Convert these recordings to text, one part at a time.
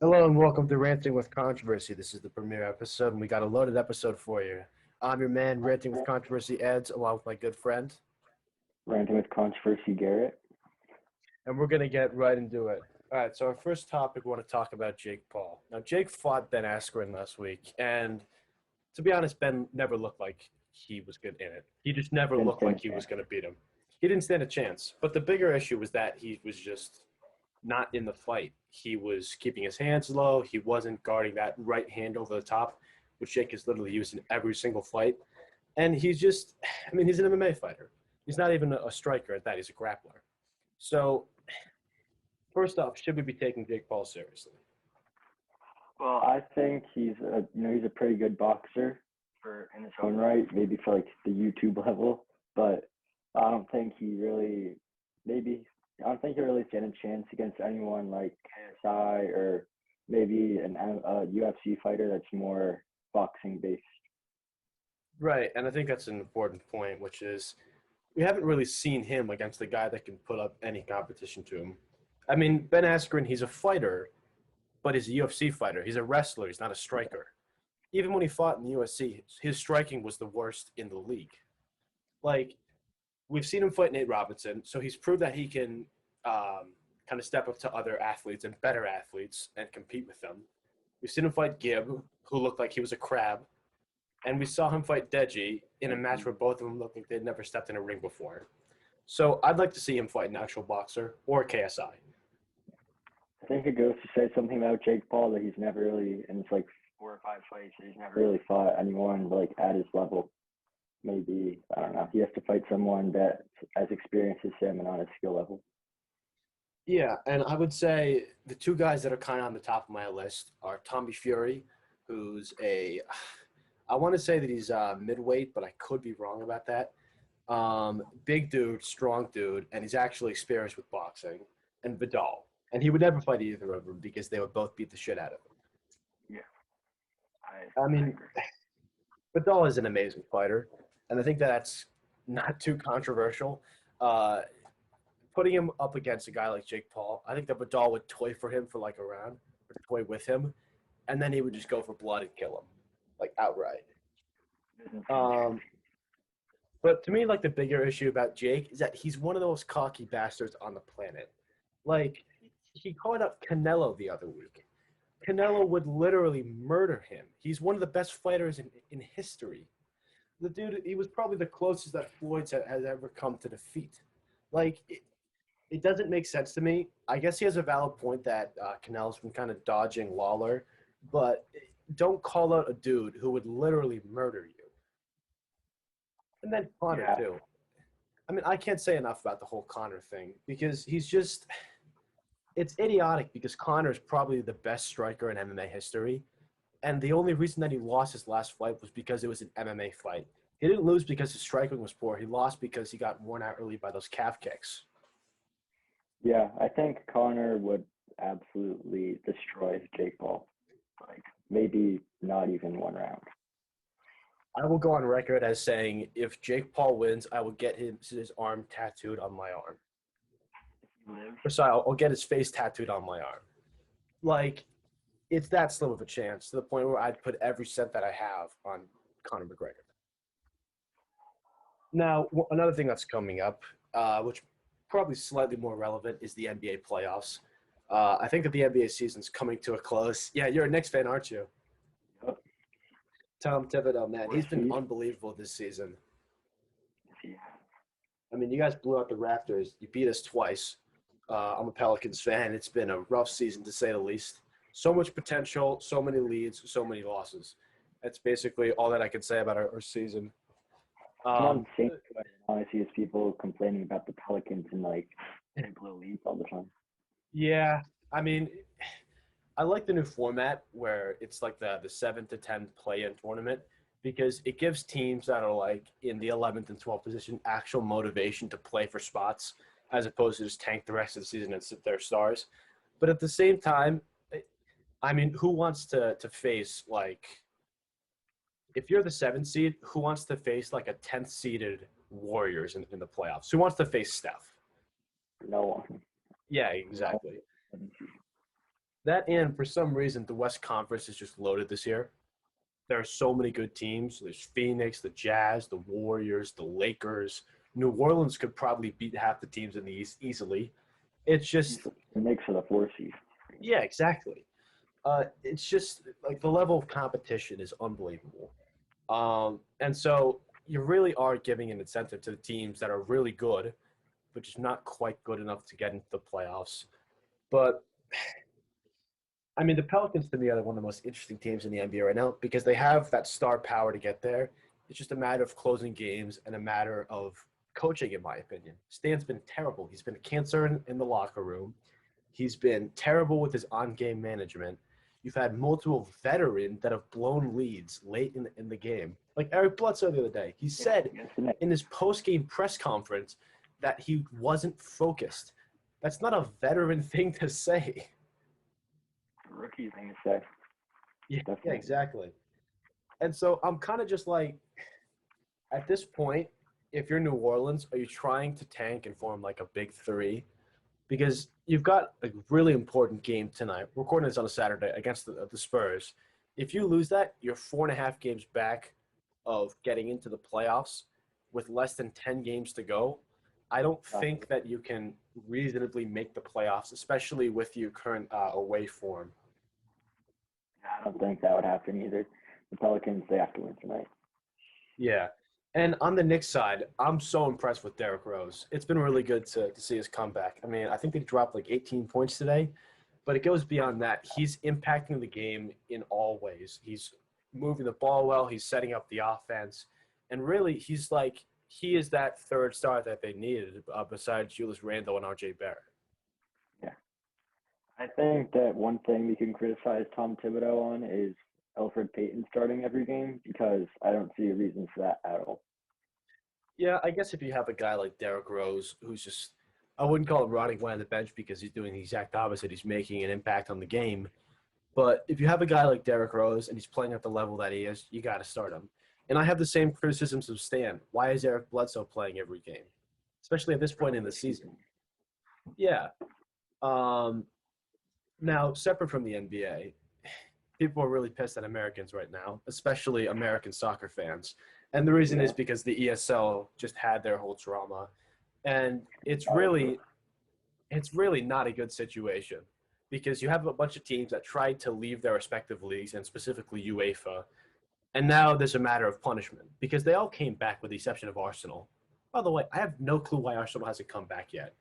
Hello and welcome to Ranting with Controversy. This is the premiere episode, and we got a loaded episode for you. I'm your man, Ranting with Controversy Eds, along with my good friend, Ranting with Controversy Garrett. and we're going to get right into it. All right, so our first topic, we want to talk about Jake Paul. Now, Jake fought Ben Askren last week, and to be honest, Ben never looked like he was good in it. He just never Didn't looked stand like a he was chance. going to beat him. He didn't stand a chance. But the bigger issue was that he was just not in the fight. He was keeping his hands low. He wasn't guarding that right hand over the top, which Jake has literally used in every single fight. And he's just, I mean, he's an MMA fighter. He's not even a striker at that. He's a grappler. So, first off, should we be taking Jake Paul seriously? Well, I think he's a pretty good boxer for in his own right, maybe for like the YouTube level, but I don't think he really maybe I don't think he really stand a chance against anyone like KSI or maybe a UFC fighter that's more boxing based. Right, and I think that's an important point, which is we haven't really seen him against a guy that can put up any competition to him. I mean, Ben Askren, he's a fighter, but he's a UFC fighter. He's a wrestler. He's not a striker. Even when he fought in the UFC, his striking was the worst in the league. Like, we've seen him fight Nate Robinson, so he's proved that he can kind of step up to other athletes and better athletes and compete with them. We've seen him fight Gibb, who looked like he was a crab, and we saw him fight Deji in a match where both of them looked like they'd never stepped in a ring before. So I'd like to see him fight an actual boxer or KSI. I think it goes to say something about Jake Paul that he's never really in his like 4 or 5 fights. He's never really fought anyone like at his level. Maybe I don't know. He has to fight someone that's as experienced as him and on his skill level. Yeah, and I would say the two guys that are kind of on the top of my list are Tommy Fury, who's I want to say that he's midweight, but I could be wrong about that. Big dude, strong dude, and he's actually experienced with boxing. And Vidal, and he would never fight either of them because they would both beat the shit out of him. Yeah, I I mean, agree. Vidal is an amazing fighter, and I think that's not too controversial. Uh, Putting him up against a guy like Jake Paul, I think that Vidal would toy for him for like a round, or toy with him, and then he would just go for blood and kill him, like outright. Um, but to me, like the bigger issue about Jake is that he's one of the most cocky bastards on the planet. Like he called up Canelo the other week. Canelo would literally murder him. He's one of the best fighters in history. The dude, he was probably the closest that Floyd's has ever come to defeat. Like, it doesn't make sense to me. I guess he has a valid point that Canelo's been kind of dodging Lawler, but don't call out a dude who would literally murder you. And then Connor, Yeah, too. I mean, I can't say enough about the whole Connor thing because he's just it's idiotic because Connor is probably the best striker in MMA history. And the only reason that he lost his last fight was because it was an MMA fight. He didn't lose because his striking was poor. He lost because he got worn out early by those calf kicks. yeah. I think Connor would absolutely destroy Jake Paul. Like maybe not even one round. I will go on record as saying if Jake Paul wins, I will get his arm tattooed on my arm. He lives. Or sorry, I'll get his face tattooed on my arm. Like, it's that slim of a chance to the point where I'd put every cent that I have on Conor McGregor. Now, another thing that's coming up, which probably slightly more relevant, is the NBA playoffs. I think that the NBA season's coming to a close. Yeah, you're a Knicks fan, aren't you? Yep. Tom Thibodeau, man, he's Fourth been seed. unbelievable this season. Yeah. I mean, you guys blew out the Raptors. You beat us twice. I'm a Pelicans fan. It's been a rough season, to say the least. So much potential, so many leads, so many losses. That's basically all that I can say about our season. I'm on Um, the same Twitter. All I see is people complaining about the Pelicans and like blue leads all the time. yeah, I mean, I like the new format where it's like the 7 to 10 play-in tournament because it gives teams that are like in the 11th and 12th position actual motivation to play for spots as opposed to just tank the rest of the season and sit their stars. But at the same time, I mean, who wants to face like if you're the 7th seed, who wants to face like a 10th seeded Warriors in the playoffs? Who wants to face Steph? No one. Yeah, No exactly. one. That and for some reason the West Conference is just loaded this year. There are so many good teams. There's Phoenix, the Jazz, the Warriors, the Lakers. New Orleans could probably beat half the teams in the East easily. It's just, It makes for the four seed. yeah, exactly. It's just like the level of competition is unbelievable. And so you really are giving an incentive to the teams that are really good, but just not quite good enough to get into the playoffs. But I mean, the Pelicans to me are one of the most interesting teams in the NBA right now because they have that star power to get there. It's just a matter of closing games and a matter of coaching, in my opinion. Stan's been terrible. He's been a cancer in the locker room. He's been terrible with his on-game management. You've had multiple veterans that have blown leads late in the game. Like Eric Bledsoe the other day. He said in his post-game press conference that he wasn't focused. That's not a veteran thing to say. Rookie thing to say. Yeah, Definitely. exactly. And so I'm kind of just like, at this point, if you're New Orleans, are you trying to tank and form like a big three? Because you've got a really important game tonight. We're recording this on a Saturday against the Spurs. If you lose that, you're 4.5 games back of getting into the playoffs with less than 10 games to go. I don't think that you can reasonably make the playoffs, especially with your current away form. I don't think that would happen either. The Pelicans, they have to win tonight. Yeah. And on the Knicks side, I'm so impressed with Derrick Rose. It's been really good to see his comeback. I mean, I think they dropped like 18 points today, but it goes beyond that. He's impacting the game in all ways. He's moving the ball well, he's setting up the offense, and really, he is that third star that they needed besides Julius Randle and RJ Barrett. Yeah. I think that one thing we can criticize Tom Thibodeau on is Elfrid Payton starting every game because I don't see a reason for that at all. Yeah, I guess if you have a guy like Derrick Rose, who's just, I wouldn't call him rotting away on the bench because he's doing the exact opposite. He's making an impact on the game. But if you have a guy like Derrick Rose and he's playing at the level that he is, you got to start him. And I have the same criticisms of Stan. Why is Eric Bledsoe playing every game, especially at this point in the season? Yeah. Um, Now, separate from the NBA, people are really pissed at Americans right now, especially American soccer fans. And the reason Yeah. is because the ESL just had their whole drama. And it's really not a good situation because you have a bunch of teams that tried to leave their respective leagues and specifically UEFA. And now there's a matter of punishment because they all came back with the exception of Arsenal. By the way, I have no clue why Arsenal hasn't come back yet.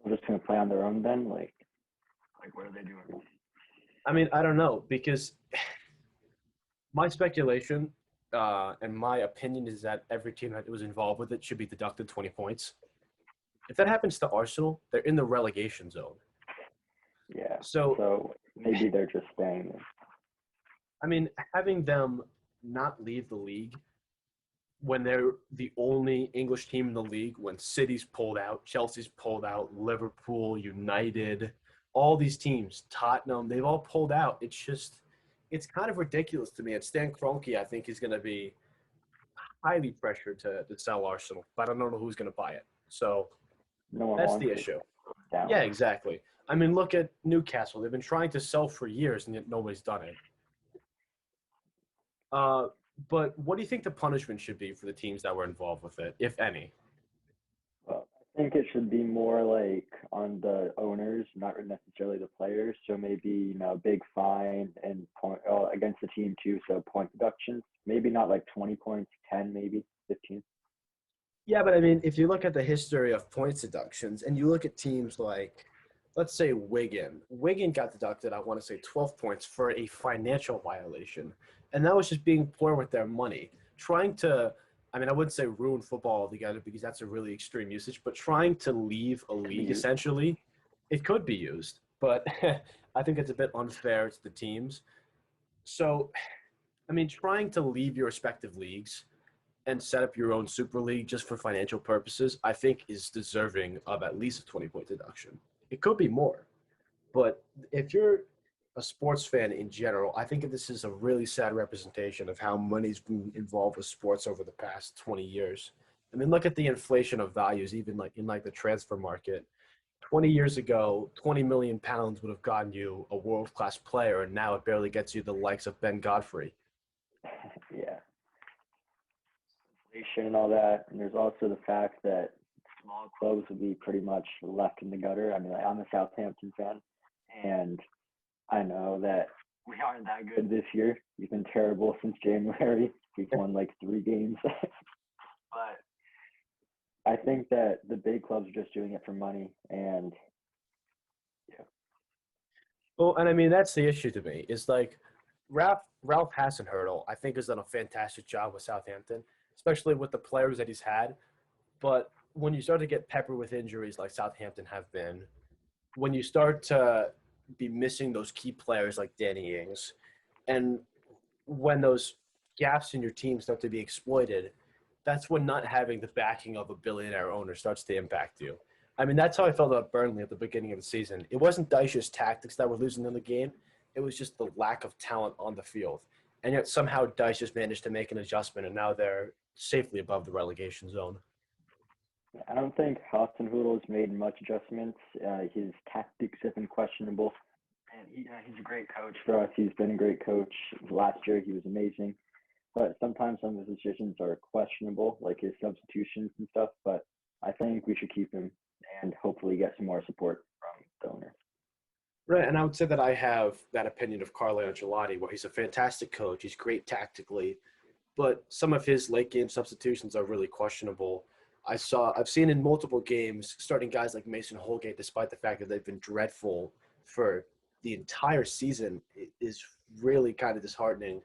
They're just gonna play on their own then. Like what are they doing? I mean, I don't know because my speculation and my opinion is that every team that was involved with it should be deducted 20 points. If that happens to Arsenal, they're in the relegation zone. Yeah. So, So maybe they're just staying there. I mean, having them not leave the league when they're the only English team in the league, when City's pulled out, Chelsea's pulled out, Liverpool, United, all these teams, Tottenham, they've all pulled out. It's kind of ridiculous to me. And Stan Kroenke, I think, is going to be highly pressured to sell Arsenal, but I don't know who's going to buy it. So No one that's wants the it issue. down. Yeah, exactly. I mean, look at Newcastle. They've been trying to sell for years, and yet nobody's done it. Uh, but what do you think the punishment should be for the teams that were involved with it, if any? Well, I think it should be more like on the owners, not necessarily the players. So maybe big fine and point against the team too. So point deductions. Maybe not like 20 points, 10 maybe 15. Yeah, but I mean, if you look at the history of points deductions and you look at teams like, let's say Wigan got deducted, I want to say 12 points for a financial violation. And that was just being poor with their money. Trying to, I mean, I wouldn't say ruin football altogether because that's a really extreme usage, but trying to leave a league essentially, it could be used. But I think it's a bit unfair to the teams. So, I mean, trying to leave your respective leagues and set up your own super league just for financial purposes, I think is deserving of at least a 20-point deduction. It could be more, but if you're a sports fan in general, I think this is a really sad representation of how money's been involved with sports over the past 20 years. I mean, look at the inflation of values, even like in like the transfer market. 20 years ago, 20 million pounds would have gotten you a world class player, and now it barely gets you the likes of Ben Godfrey. Yeah, inflation and all that. And there's also the fact that small clubs will be pretty much left in the gutter. I mean, like, I'm a Southampton fan, and I know that we aren't that good this year. We've been terrible since January. We've won like 3 games. But I think that the big clubs are just doing it for money. And yeah, Well, and I mean that's the issue to me. Is like Ralph Hasenhurtle, I think, has done a fantastic job with Southampton, especially with the players that he's had. But when you start to get peppered with injuries like Southampton have been, when you start to be missing those key players like Danny Ings, and when those gaps in your team start to be exploited, that's when not having the backing of a billionaire owner starts to impact you. I mean, that's how I felt about Burnley at the beginning of the season. It wasn't Dyche's tactics that were losing them the game. It was just the lack of talent on the field. And yet somehow Dyche just managed to make an adjustment, and now they're safely above the relegation zone. I don't think Hasenhuttl has made much adjustments. His tactics have been questionable. And he's a great coach for us. He's been a great coach. Last year, he was amazing. But sometimes some of his decisions are questionable, like his substitutions and stuff. But I think we should keep him and hopefully get some more support from the owner. Right, and I would say that I have that opinion of Carlo Ancelotti, where he's a fantastic coach. He's great tactically, but some of his late game substitutions are really questionable. I've seen in multiple games starting guys like Mason Holgate, despite the fact that they've been dreadful for the entire season, is really kind of disheartening.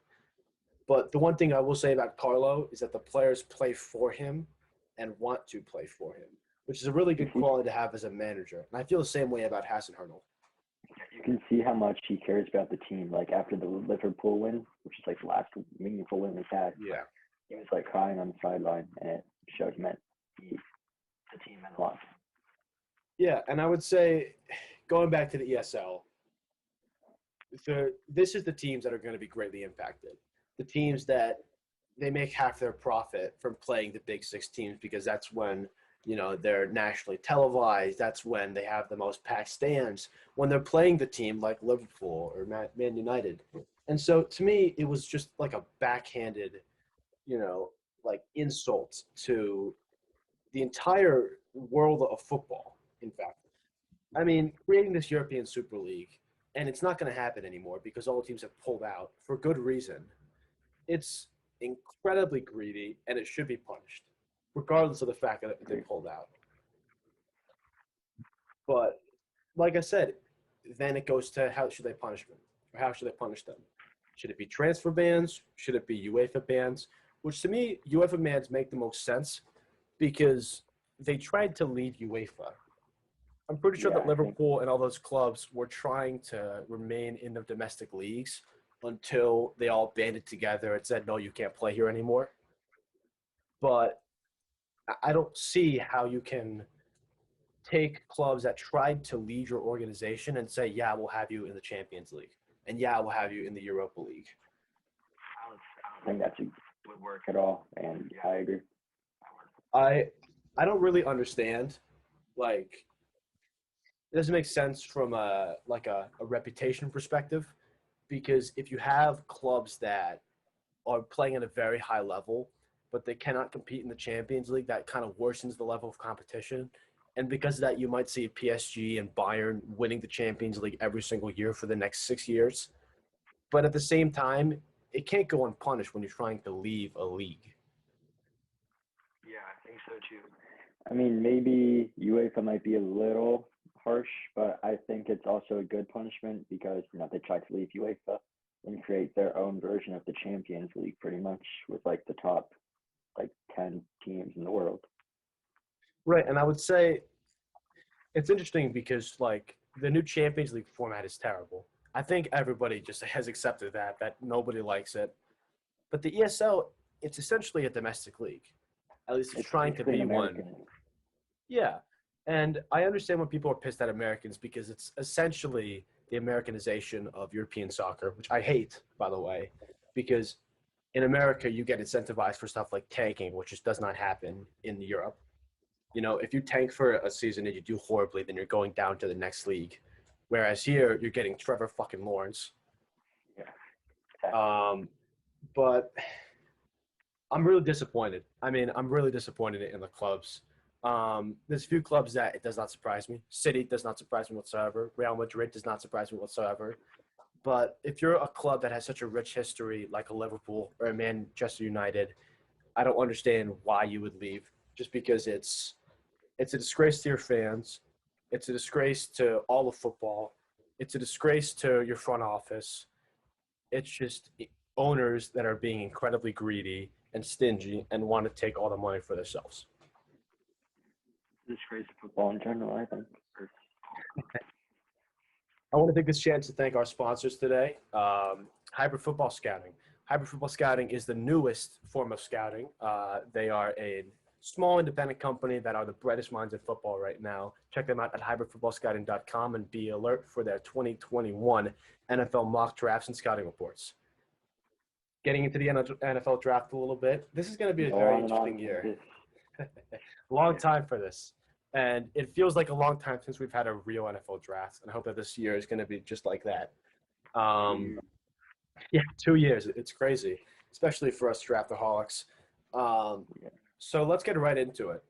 But the one thing I will say about Carlo is that the players play for him and want to play for him, which is a really good quality to have as a manager. And I feel the same way about Hassan Hurnell. You can see how much he cares about the team. Like after the Liverpool win, which is like the last meaningful win we've had, Yeah. he was like crying on the sideline, and it showed he meant the team meant a lot. Yeah, and I would say, going back to the ESL, this is the teams that are going to be greatly impacted. The teams that they make half their profit from playing the big six teams because that's when they're nationally televised. That's when they have the most packed stands when they're playing the team like Liverpool or Man United. And so to me, it was just like a backhanded, like insult to the entire world of football. In fact, I mean, creating this European Super League, and it's not going to happen anymore because all the teams have pulled out for good reason. It's incredibly greedy, and it should be punished, regardless of the fact that they pulled out. But like I said, then it goes to how should they punish them, or how should they punish them? Should it be transfer bans? Should it be UEFA bans? Which to me, UEFA bans make the most sense because they tried to leave UEFA. I'm pretty sure Yeah, that I think Liverpool and all those clubs were trying to remain in the domestic leagues until they all banded together and said, no, you can't play here anymore. But I don't see how you can take clubs that tried to lead your organization and say, yeah, we'll have you in the Champions League. And yeah, we'll have you in the Europa League. I don't think that would work at all. And yeah, I agree. I I don't really understand. Like, it doesn't make sense from a reputation perspective because if you have clubs that are playing at a very high level, but they cannot compete in the Champions League, that kind of worsens the level of competition. And because of that, you might see PSG and Bayern winning the Champions League every single year for the next 6 years. But at the same time, it can't go unpunished when you're trying to leave a league. Yeah, I think so too. I mean, maybe UEFA might be a little harsh, but I think it's also a good punishment because they tried to leave UEFA and create their own version of the Champions League, pretty much with like the top like 10 teams in the world. Right, and I would say it's interesting because like the new Champions League format is terrible. I think everybody just has accepted that nobody likes it. But the ESL, it's essentially a domestic league. At least it's It's trying to basically an be one. American. Yeah. And I understand when people are pissed at Americans because it's essentially the Americanization of European soccer, which I hate, by the way, because in America you get incentivized for stuff like tanking, which just does not happen in Europe. If you tank for a season and you do horribly, then you're going down to the next league. Whereas here, you're getting Trevor fucking Lawrence. Yeah, exactly. Um, but I'm really disappointed. I mean, I'm really disappointed in the clubs. There's a few clubs that it does not surprise me. City does not surprise me whatsoever. Real Madrid does not surprise me whatsoever. But if you're a club that has such a rich history like a Liverpool or a Manchester United, I don't understand why you would leave. Just because it's a disgrace to your fans. It's a disgrace to all of football. It's a disgrace to your front office. It's just owners that are being incredibly greedy and stingy and want to take all the money for themselves. Disgrace of football in general, I think. I want to take this chance to thank our sponsors today, Hybrid Football Scouting. Hybrid Football Scouting is the newest form of scouting. They are a small independent company that are the brightest minds in football right now. Check them out at hybridfootballscouting.com and be alert for their 2021 NFL mock drafts and scouting reports. Getting into the NFL draft a little bit, this is going to be a Go very on and on. interesting year. This, Long time for this. And it feels like a long time since we've had a real NFL draft. And I hope that this year is going to be just like that. Um, yeah, 2 years. It's crazy, especially for us draftaholics. Um, yeah. so let's get right into it.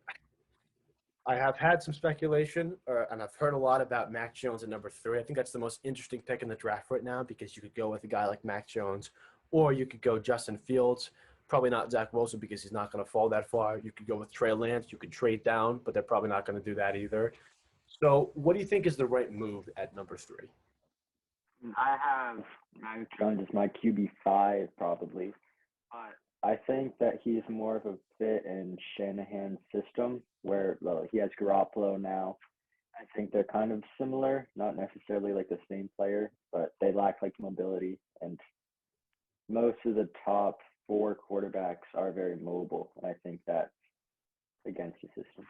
I have had some speculation, and I've heard a lot about Mac Jones at number 3. I think that's the most interesting pick in the draft right now because you could go with a guy like Mac Jones, or you could go Justin Fields. Probably not Zach Wilson because he's not going to fall that far. You could go with Trey Lance. You could trade down, but they're probably not going to do that either. So, what do you think is the right move at number 3? I have Mac Jones as my QB5 probably, but I think that he's more of a fit in Shanahan's system where he has Garoppolo now. I think they're kind of similar, not necessarily like the same player, but they lack like mobility, and most of the top 4 quarterbacks are very mobile, and I think that's against the system.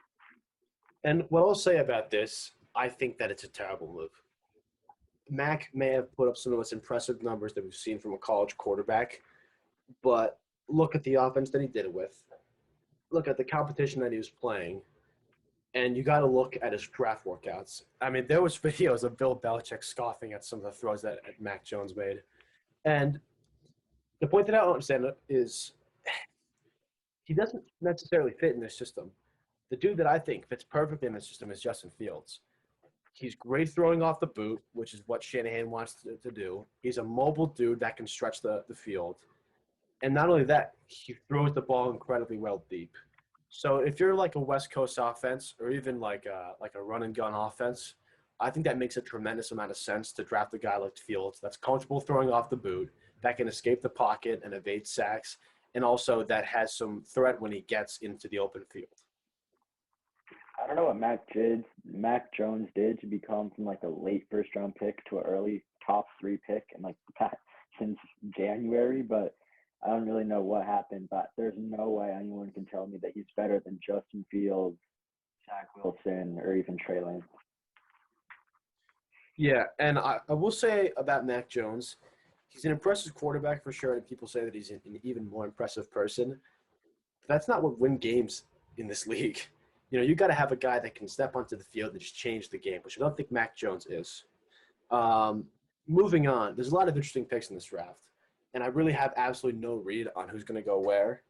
And what I'll say about this, I think that it's a terrible move. Mac may have put up some of the most impressive numbers that we've seen from a college quarterback, but look at the offense that he did it with. Look at the competition that he was playing, and you got to look at his draft workouts. I mean, there was videos of Bill Belichick scoffing at some of the throws that Mac Jones made. And the point that I don't understand is he doesn't necessarily fit in this system. The dude that I think fits perfectly in this system is Justin Fields. He's great throwing off the boot, which is what Shanahan wants to do. He's a mobile dude that can stretch the field. And not only that, he throws the ball incredibly well deep. So if you're like a West Coast offense or even like a run and gun offense, I think that makes a tremendous amount of sense to draft a guy like Fields that's comfortable throwing off the boot, that can escape the pocket and evade sacks, and also that has some threat when he gets into the open field. I don't know what Mac Jones did to become from like a late first round pick to an early top 3 pick and like that since January, but I don't really know what happened. But there's no way anyone can tell me that he's better than Justin Fields, Zach Wilson, or even Trey Lance. Yeah, and I will say about Mac Jones, he's an impressive quarterback for sure, and people say that he's an even more impressive person. That's not what win games in this league. You got to have a guy that can step onto the field and just change the game, which I don't think Mac Jones is. Um, Moving on, there's a lot of interesting picks in this draft, and I really have absolutely no read on who's going to go where.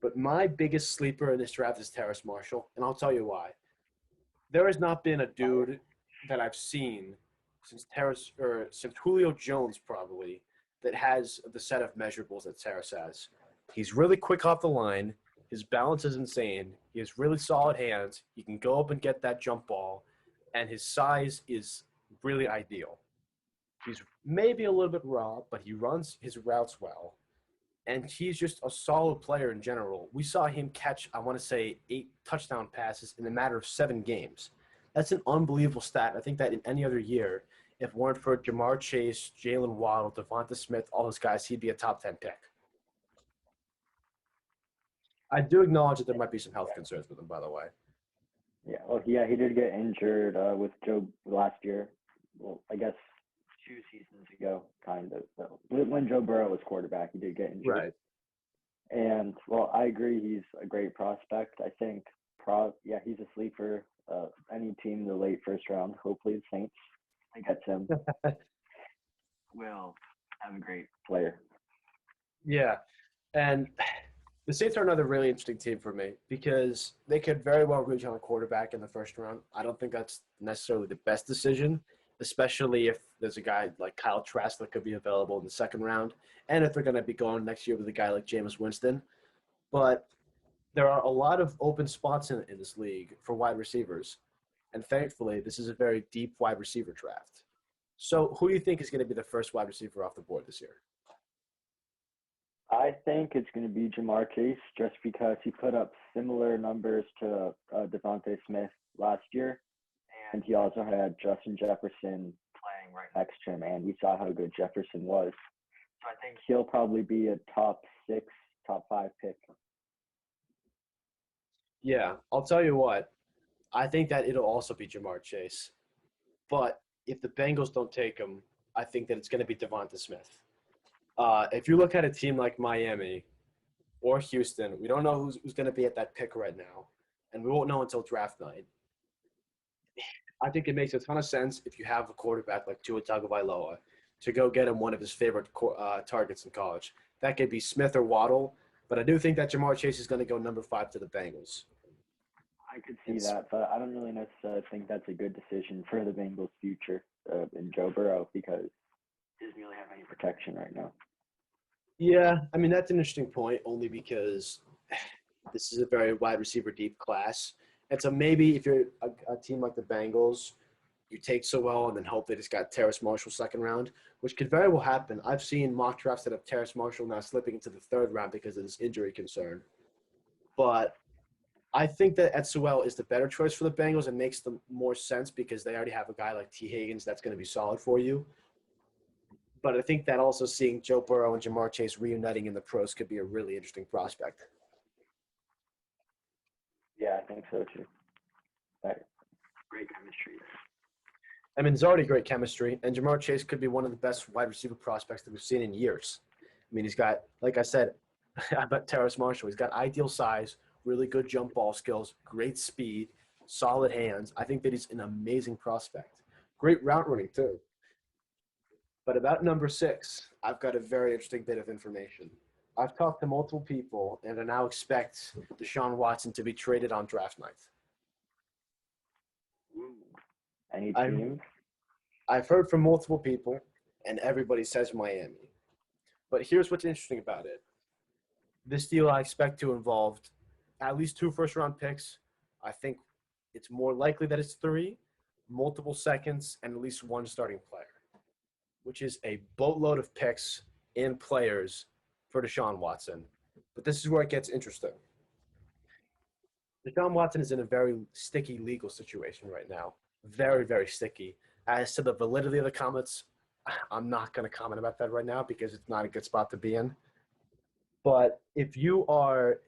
But my biggest sleeper in this draft is Terrace Marshall, and I'll tell you why. There has not been a dude that I've seen since Julio Jones probably that has the set of measurables that Terrace has. He's really quick off the line. His balance is insane. He has really solid hands. He can go up and get that jump ball, and his size is really ideal. He's maybe a little bit raw, but he runs his routes well. And he's just a solid player in general. We saw him catch, I want to say, 8 touchdown passes in a matter of 7 games. That's an unbelievable stat. I think that in any other year, if it weren't for Jamar Chase, Jalen Waddle, Devonta Smith, all those guys, he'd be a top 10 pick. I do acknowledge that there might be some health concerns with him, by the way. Yeah, well, yeah, he did get injured with Joe last year. Well, I guess 2 seasons ago, kind of. So when Joe Burrow was quarterback, he did get injured. Right. And well, I agree, he's a great prospect. I think Yeah, he's a sleeper. Any team in the late first round, hopefully the Saints, they get him. Will have a great player. Yeah, and the Saints are another really interesting team for me because they could very well reach on a quarterback in the first round. I don't think that's necessarily the best decision, especially if there's a guy like Kyle Trask that could be available in the second round, and if they're going to be going next year with a guy like Jameis Winston. But there are a lot of open spots in this league for wide receivers, and thankfully, this is a very deep wide receiver draft. So, who do you think is going to be the first wide receiver off the board this year? I think it's going to be Jamar Chase just because he put up similar numbers to Devontae Smith last year, and he also had Justin Jefferson playing right next to him, and we saw how good Jefferson was. So I think he'll probably be a top 6, top 5 pick. Yeah, I'll tell you what. I think that it'll also be Jamar Chase. But if the Bengals don't take him, I think that it's going to be Devonta Smith. If you look at a team like Miami or Houston, we don't know who's going to be at that pick right now, and we won't know until draft night. I think it makes a ton of sense if you have a quarterback like Tua Tagovailoa to go get him one of his favorite targets in college. That could be Smith or Waddle, but I do think that Jamar Chase is going to go number 5 to the Bengals. I could see that, but I don't really necessarily think that's a good decision for the Bengals' future in Joe Burrow because he doesn't really have any protection right now. Yeah, I mean, that's an interesting point only because this is a very wide receiver deep class. And so maybe if you're a team like the Bengals, you take Sewell and then hope they just got Terrace Marshall second round, which could very well happen. I've seen mock drafts that have Terrace Marshall now slipping into the third round because of this injury concern. But I think that Ed Sewell is the better choice for the Bengals and makes the more sense because they already have a guy like T. Higgins that's going to be solid for you. But I think that also seeing Joe Burrow and Jamar Chase reuniting in the pros could be a really interesting prospect. Yeah, I think so too. That great chemistry there. I mean, there's already great chemistry, and Jamar Chase could be one of the best wide receiver prospects that we've seen in years. I mean, he's got, like I said, I bet Terrace Marshall, he's got ideal size, really good jump ball skills, great speed, solid hands. I think that he's an amazing prospect. Great route running, too. But about number 6, I've got a very interesting bit of information. I've talked to multiple people, and I now expect Deshaun Watson to be traded on draft night. Any I've, teams? I've heard from multiple people, and everybody says Miami. But here's what's interesting about it. This deal I expect to involve at least 2 first-round picks. I think it's more likely that it's 3, multiple seconds, and at least 1 starting player, which is a boatload of picks and players for Deshaun Watson. But this is where it gets interesting. Deshaun Watson is in a very sticky legal situation right now. Very, very sticky. As to the validity of the comments, I'm not going to comment about that right now because it's not a good spot to be in. But if you are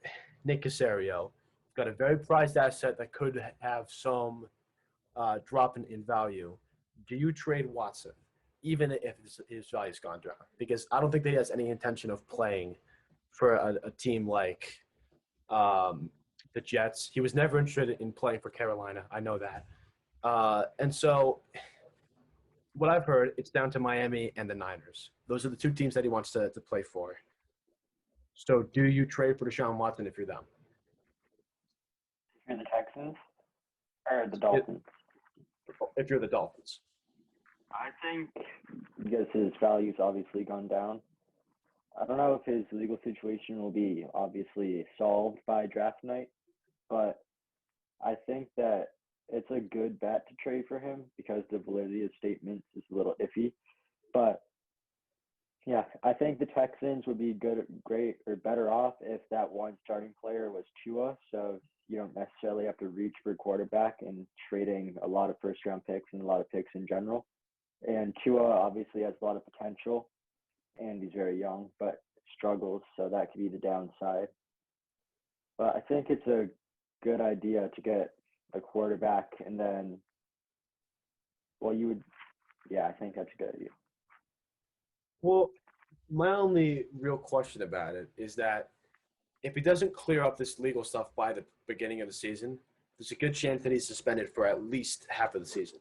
Nick Casario, you've got a very prized asset that could have some drop in value. Do you trade Watson, even if his value's gone down? Because I don't think that he has any intention of playing for a team like the Jets. He was never interested in playing for Carolina. I know that. And so what I've heard, it's down to Miami and the Niners. Those are the 2 teams that he wants to play for. So do you trade for Deshaun Watson if you're them? If you're the Texans or the If, Dolphins? if you're the Dolphins. I think because his value's obviously gone down. I don't know if his legal situation will be obviously solved by draft night, but I think that it's a good bet to trade for him because the validity of statements is a little iffy. But yeah, I think the Texans would be great, or better off if that one starting player was Tua. So you don't necessarily have to reach for quarterback and trading a lot of first round picks and a lot of picks in general. And Tua obviously has a lot of potential, and he's very young, but struggles. So that could be the downside. But I think it's a good idea to get a quarterback, and then, well, you would, yeah, I think that's a good idea. Well, my only real question about it is that if he doesn't clear up this legal stuff by the beginning of the season, there's a good chance that he's suspended for at least half of the season.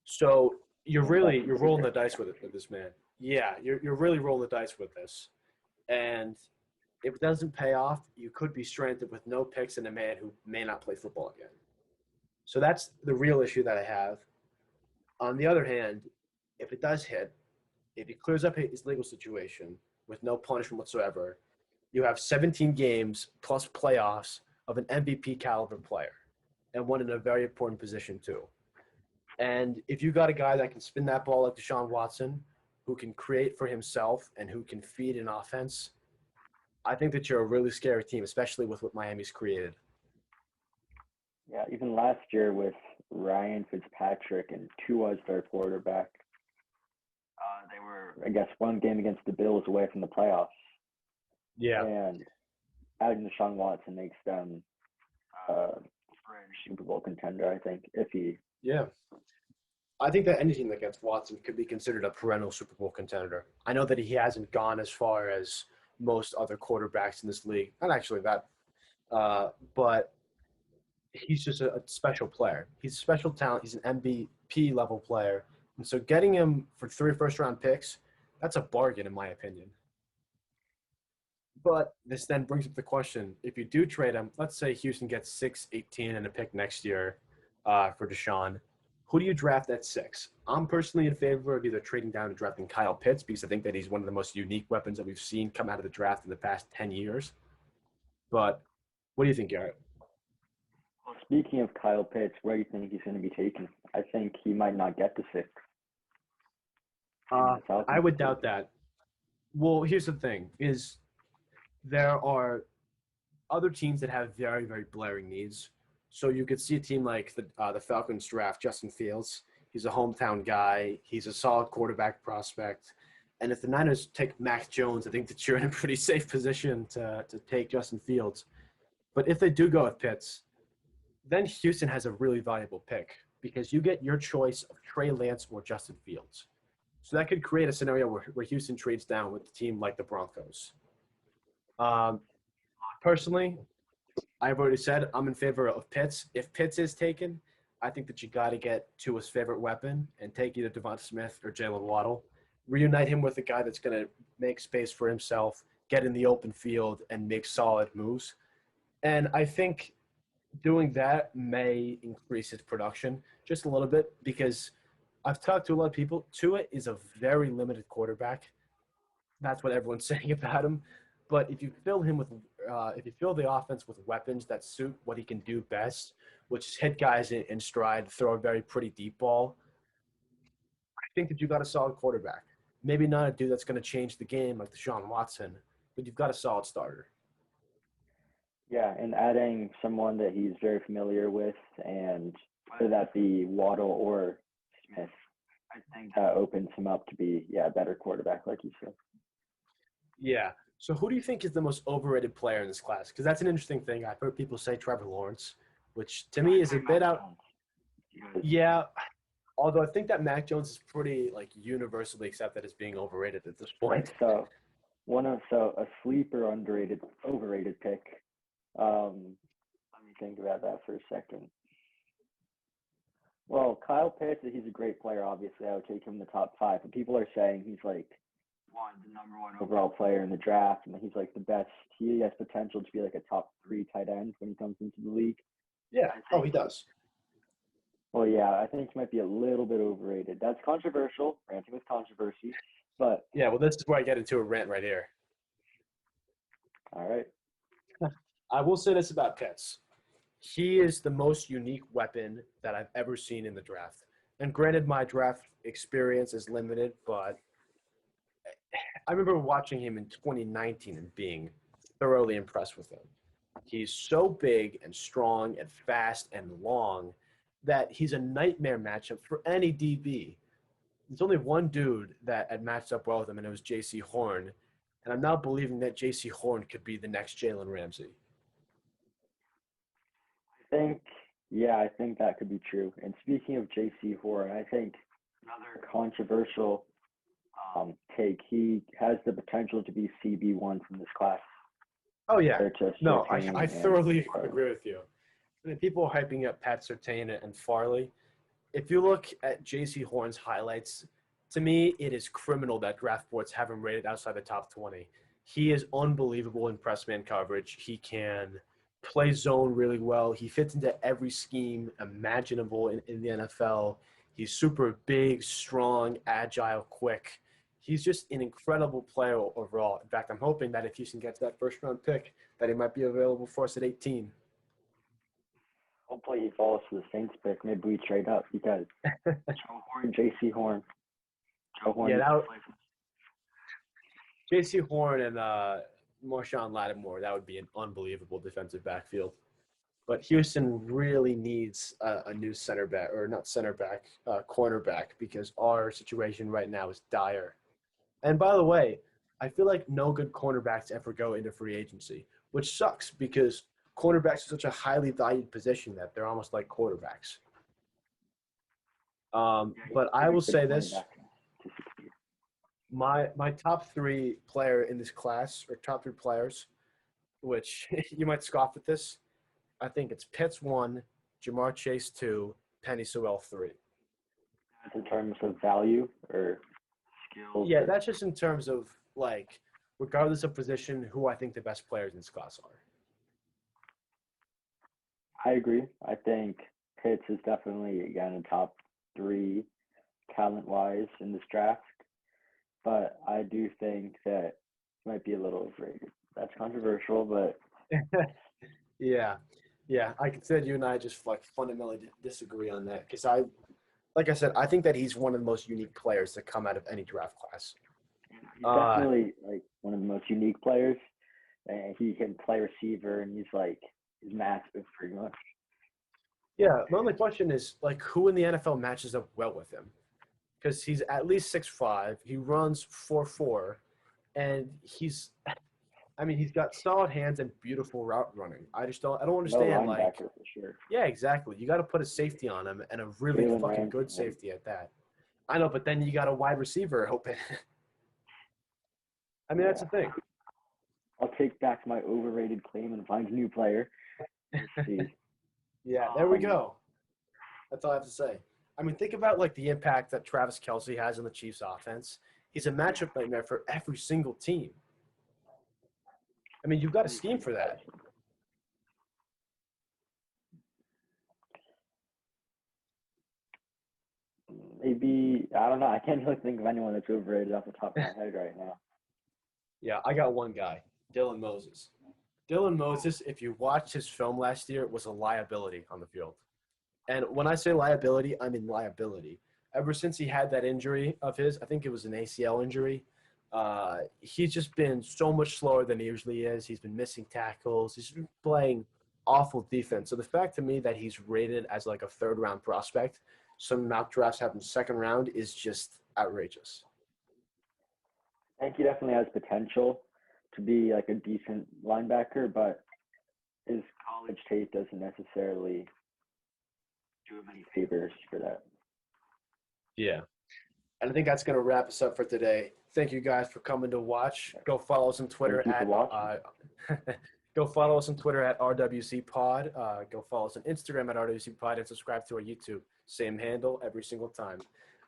So you're rolling the dice with it with this man. Yeah, you're really rolling the dice with this. And if it doesn't pay off, you could be stranded with no picks and a man who may not play football again. So that's the real issue that I have. On the other hand, if it does hit, if he clears up his legal situation with no punishment whatsoever, you have 17 games plus playoffs of an MVP caliber player, and one in a very important position too. And if you got a guy that can spin that ball like Deshaun Watson, who can create for himself and who can feed an offense, I think that you're a really scary team, especially with what Miami's created. Yeah, even last year with Ryan Fitzpatrick and Tua as their quarterback, they were, I guess, one game against the Bills away from the playoffs. Yeah. And adding Deshaun Watson makes them fringe Super Bowl contender, I think, if he. Yeah. I think that any team that gets Watson could be considered a perennial Super Bowl contender. I know that he hasn't gone as far as most other quarterbacks in this league. Not actually that, but he's just a special player. He's a special talent. He's an MVP level player. And so getting him for 3 first-round picks, that's a bargain in my opinion. But this then brings up the question: if you do trade him, let's say Houston gets 6, 18, and a pick next year for Deshaun, who do you draft at 6? I'm personally in favor of either trading down and drafting Kyle Pitts because I think that he's one of the most unique weapons that we've seen come out of the draft in the past 10 years. But what do you think, Garrett? Well, speaking of Kyle Pitts, where do you think he's going to be taken? I think he might not get to 6. Uh, I would Take doubt that. Well, here's the thing: is there are other teams that have very, very blaring needs. So you could see a team like the Falcons draft Justin Fields. He's a hometown guy. He's a solid quarterback prospect. And if the Niners take Mac Jones, I think that you're in a pretty safe position to take Justin Fields. But if they do go with Pitts, then Houston has a really valuable pick because you get your choice of Trey Lance or Justin Fields. So that could create a scenario where Houston trades down with a team like the Broncos. Um, Personally, I've already said I'm in favor of Pitts. If Pitts is taken, I think that you got to get to his favorite weapon and take either Devonta Smith or Jalen Waddle. Reunite him with a guy that's going to make space for himself, get in the open field, and make solid moves. And I think doing that may increase his production just a little bit because I've talked to a lot of people. Tua is a very limited quarterback. That's what everyone's saying about him. But if you fill the offense with weapons that suit what he can do best, which is hit guys in stride, throw a very pretty deep ball, I think that you got a solid quarterback. Maybe not a dude that's going to change the game like Deshaun Watson, but you've got a solid starter. Yeah, and adding someone that he's very familiar with, and whether that be Waddle or Smith, I think that opens him up to be a better quarterback, like you said. Yeah. So who do you think is the most overrated player in this class? Because that's an interesting thing. I've heard people say Trevor Lawrence, which to me is a bit out. Yeah. Although I think that Mac Jones is pretty like universally accepted as being overrated at this point. So a sleeper underrated overrated pick. Let me think about that for a second. Well, Kyle Pitts, he's a great player. Obviously, I would take him in the top 5. But people are saying he's like the number 1 overall player in the draft, and he's like the best. He has potential to be like a top 3 tight end when he comes into the league. Yeah. Oh, he does. Well, yeah, I think he might be a little bit overrated. That's controversial. Ranting with controversy, but yeah. Well, this is where I get into a rant right here. All right. I will say this about Pitts. He is the most unique weapon that I've ever seen in the draft. And granted, my draft experience is limited, but I remember watching him in 2019 and being thoroughly impressed with him. He's so big and strong and fast and long that he's a nightmare matchup for any DB. There's only one dude that had matched up well with him, and it was J.C. Horn. And I'm now believing that J.C. Horn could be the next Jalen Ramsey. I think that could be true. And speaking of J.C. Horn, I think another controversial take. He has the potential to be CB1 from this class. Oh yeah, compared to no, I Surtain and thoroughly Farley. agree with you. I mean, people are hyping up Pat Surtain and Farley. If you look at J.C. Horn's highlights, to me, it is criminal that draft boards have him rated outside the top 20. He is unbelievable in press man coverage. He can play zone really well. He fits into every scheme imaginable in the NFL. He's super big, strong, agile, quick. He's just an incredible player overall. In fact, I'm hoping that if Houston gets that first round pick, that he might be available for us at 18. Hopefully he falls to the Saints pick. Maybe we trade up because Joe Horn, J.C. Horn. Joe Horn Yeah, needs that to would, play for J.C. Horn and Marshawn Lattimore, that would be an unbelievable defensive backfield. But Houston really needs a new center back, or not center back, cornerback, because our situation right now is dire. And by the way, I feel like no good cornerbacks ever go into free agency, which sucks because cornerbacks are such a highly valued position that they're almost like quarterbacks. Yeah, But he's I a will good say this: cornerback to succeed. my top three player in this class, or top three players, which you might scoff at this, I think it's Pitts 1, Jamar Chase 2, Penny Sewell 3. That's in terms of value or skills Yeah, or that's just in terms of, like, regardless of position, who I think the best players in this class are. I agree. I think Pitts is definitely again a top three talent wise in this draft. But I do think that it might be a little overrated. That's controversial, but Yeah. Yeah, I consider you and I just like fundamentally disagree on that because like I said, I think that he's one of the most unique players to come out of any draft class. he's Uh, definitely like one of the most unique players. And he can play receiver, and he's massive pretty much. yeah, my only question is like, who in the NFL matches up well with him? Because he's at least 6'5", he runs 4'4", and I mean, he's got solid hands and beautiful route running. I don't No understand. Like, linebacker for sure. yeah, exactly. You got to put a safety on him and a really Jalen fucking Ramsey, good man. safety at that. I know, but then you got a wide receiver open. I mean, that's Yeah, the thing. I'll take back my overrated claim and find a new player. We'll see. Yeah, there we Um, go. That's all I have to say. I mean, think about like the impact that Travis Kelsey has on the Chiefs' offense. He's a yeah, matchup nightmare for every single team. I mean, you've got a every scheme single for that. person. Maybe I don't know. I can't really think of anyone that's overrated off the top of my head right now. Yeah, I got one guy, Dylan Moses. Dylan Moses, if you watched his film last year, was a liability on the field. And when I say liability, I mean liability. Ever since he had that injury of his, I think it was an ACL injury, he's just been so much slower than he usually is. He's been missing tackles. He's been playing awful defense. So the fact to me that he's rated as like a third round prospect, some mock drafts have him second round, is just outrageous. I think he definitely has potential to be like a decent linebacker, but his college tape doesn't necessarily do him any favors for that. Yeah. And I think that's going to wrap us up for today. Thank you guys for coming to watch. Go follow us on Twitter Thank you for at watching. go follow us on Twitter at RWC Pod. Go follow us on Instagram at RWC Pod and subscribe to our YouTube. Same handle every single time.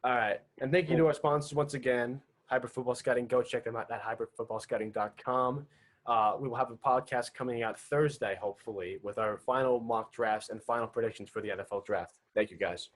All right. And thank you to our sponsors once again, Hybrid Football Scouting. Go check them out at hybridfootballscouting.com. We will have a podcast coming out Thursday, hopefully, with our final mock drafts and final predictions for the NFL draft. Thank you, guys.